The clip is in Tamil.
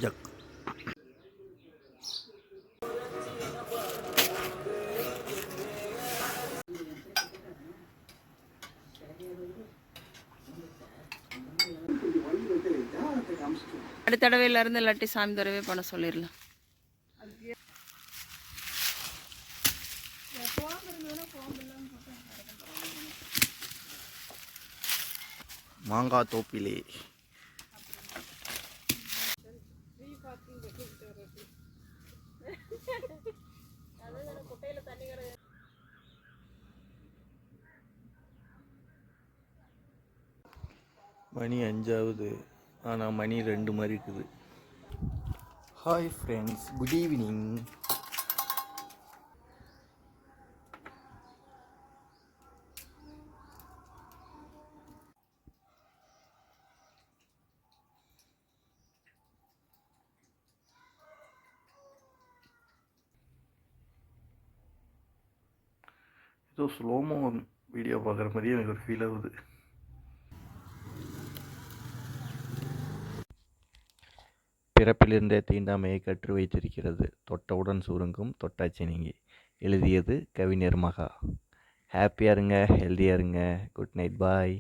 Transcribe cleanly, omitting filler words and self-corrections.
ஜக். அடுத்த தடவையில இருந்து இல்லாட்டி சாமி தடவை பண்ண சொல்லிடலாம். மாங்காய் தோப்பிலே மணி 5 ஆனால் மணி 2 மாதிரி இருக்குது. Hi friends, good evening. ஏதோ ஸ்லோமோ வீடியோ பார்க்குற மாதிரியே எனக்கு ஒரு ஃபீல் ஆகுது. பிறப்பிலிருந்தே தீண்டாமையை கற்று வைத்திருக்கிறது. தொட்டவுடன் சுருங்கும் தொட்டாச்சி நீங்கி. எழுதியது கவிஞர் மகா. ஹாப்பியாக இருங்க, ஹெல்த்தியாக இருங்க. குட் நைட், பாய்.